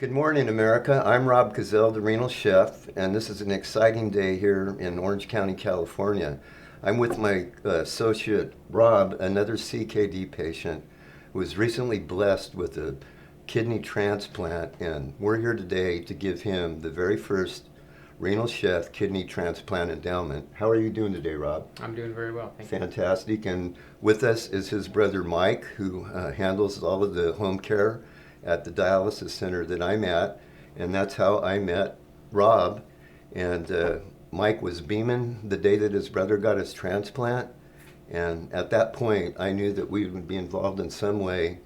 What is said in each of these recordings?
Good morning, America. I'm Rob Gazelle, the Renal Chef, and this is an exciting day here in Orange County, California. I'm with my associate, Rob, another CKD patient who was recently blessed with a kidney transplant, and we're here today to give him the very first Renal Chef Kidney Transplant Endowment. How are you doing today, Rob? I'm doing very well, thank you. Fantastic. And with us is his brother Mike, who handles all of the home care at the dialysis center that I'm at. And that's how I met Rob. And Mike was beaming the day that his brother got his transplant. And at that point, I knew that we would be involved in some way.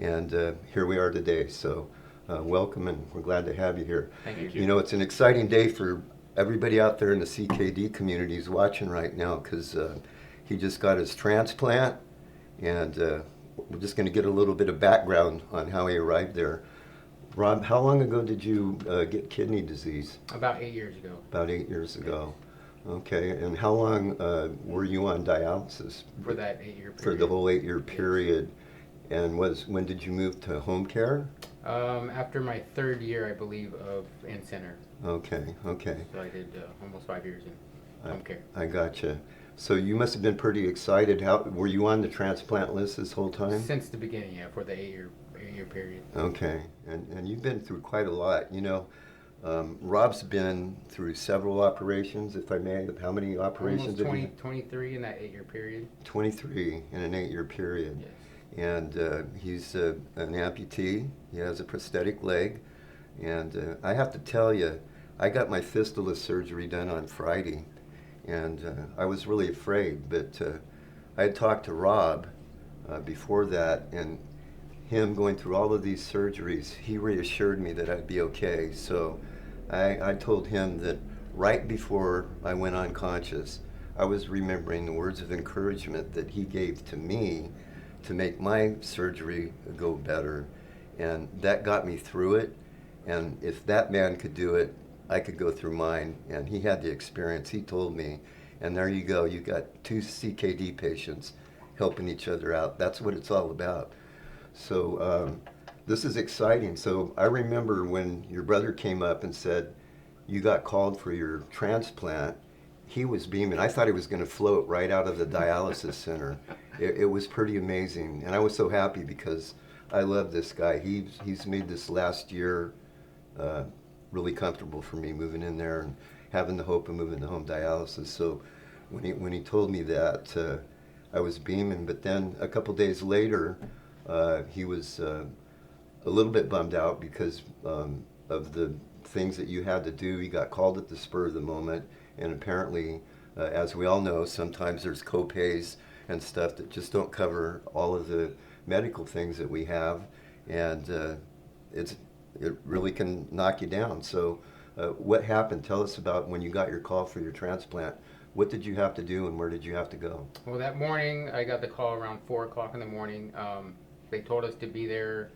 And here we are today. So welcome, and we're glad to have you here. Thank you. You know, it's an exciting day for everybody out there in the CKD community is watching right now because he just got his transplant, and we're just going to get a little bit of background on how he arrived there. Rob, how long ago did you get kidney disease? About 8 years ago. About 8 years ago. Okay, and how long were you on dialysis? For that 8 year period. For the whole 8 year period. And when did you move to home care? After my third year, I believe, of in center. Okay, okay. So I did almost 5 years in home care. I gotcha. So you must have been pretty excited. How were you on the transplant list this whole time? Since the beginning, yeah, for the 8 year period. Okay, and you've been through quite a lot. You know, Rob's been through several operations, if I may. How many operations? Almost 23 in that 8 year period. 23 in an 8 year period. Yes. And he's an amputee. He has a prosthetic leg. And I have to tell you, I got my fistula surgery done on Friday. And I was really afraid, but I had talked to Rob before that, and him going through all of these surgeries, he reassured me that I'd be okay. So I told him that right before I went unconscious, I was remembering the words of encouragement that he gave to me to make my surgery go better. And that got me through it. And if that man could do it, I could go through mine. And he had the experience, he told me. And there you go, you got two CKD patients helping each other out. That's what it's all about. So this is exciting. So I remember when your brother came up and said, you got called for your transplant, he was beaming. I thought he was going to float right out of the dialysis center. It was pretty amazing. And I was so happy because I love this guy. He's made this last year really comfortable for me, moving in there and having the hope of moving to home dialysis. So when he told me that, I was beaming. But then a couple days later, he was a little bit bummed out because of the things that you had to do. He got called at the spur of the moment, and apparently, as we all know, sometimes there's co-pays and stuff that just don't cover all of the medical things that we have, and it really can knock you down. So what happened? Tell us about when you got your call for your transplant. What did you have to do, and where did you have to go? Well, that morning, I got the call around 4 o'clock in the morning. They told us to be there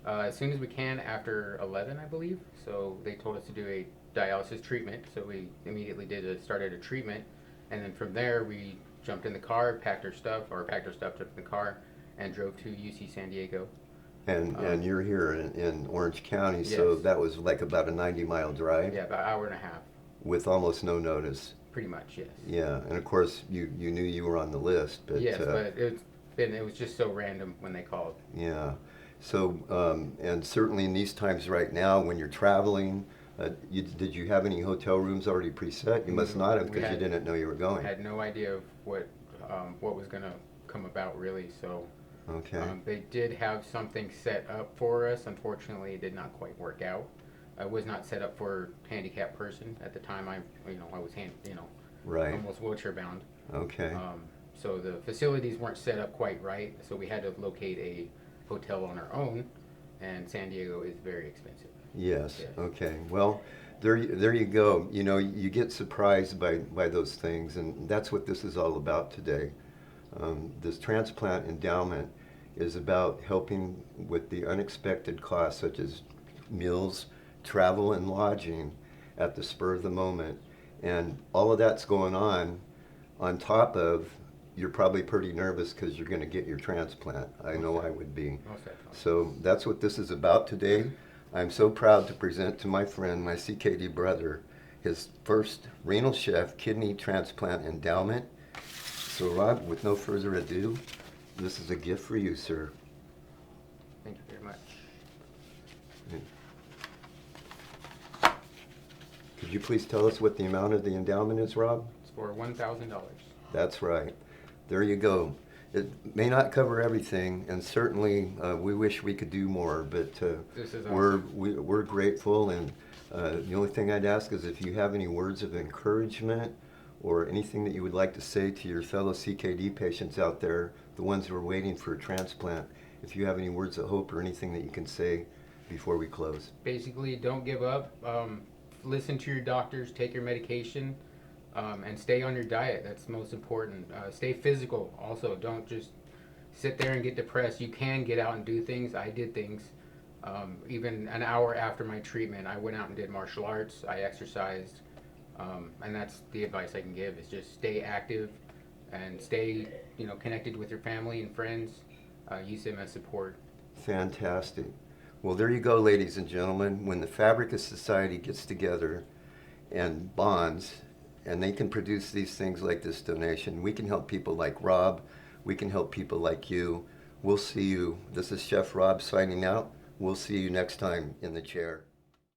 as soon as we can after 11, I believe. So they told us to do a dialysis treatment. So we immediately started a treatment. And then from there, we jumped in the car, packed our stuff, jumped in the car, and drove to UC San Diego. And you're here in Orange County, so yes. that was like about a 90-mile drive? Yeah, about an hour and a half. With almost no notice? Pretty much, yes. Yeah, and of course, you knew you were on the list, but... Yes, but it was just so random when they called. Yeah. So, and certainly in these times right now, when you're traveling, did you have any hotel rooms already preset? You must not have, because you didn't know you were going. I had no idea of what was going to come about, really. So okay. They did have something set up for us. Unfortunately, it did not quite work out. I was not set up for handicapped person at the time. I was right. almost wheelchair bound. Okay. So the facilities weren't set up quite right. So we had to locate a hotel on our own, and San Diego is very expensive. Yes. Okay. Well, there you go. You know, you get surprised by those things, and that's what this is all about today. This transplant endowment is about helping with the unexpected costs, such as meals, travel, and lodging at the spur of the moment. And all of that's going on top of, you're probably pretty nervous because you're going to get your transplant. I know I would be. So that's what this is about today. I'm so proud to present to my friend, my CKD brother, his first renal chef kidney transplant endowment. So Rob, with no further ado, this is a gift for you, sir. Thank you very much. Could you please tell us what the amount of the endowment is, Rob? It's for $1,000. That's right. There you go. It may not cover everything, and certainly we wish we could do more, but This is we're grateful. And the only thing I'd ask is if you have any words of encouragement or anything that you would like to say to your fellow CKD patients out there, the ones who are waiting for a transplant, if you have any words of hope or anything that you can say before we close. Basically, don't give up. Listen to your doctors, take your medication, and stay on your diet. That's most important. Stay physical also. Don't just sit there and get depressed. You can get out and do things. I did things. Even an hour after my treatment, I went out and did martial arts. I exercised. And that's the advice I can give, is just stay active and stay, connected with your family and friends. Use them as support. Fantastic. Well, there you go, ladies and gentlemen. When the fabric of society gets together and bonds, and they can produce these things like this donation, we can help people like Rob. We can help people like you. We'll see you. This is Chef Rob signing out. We'll see you next time in the chair.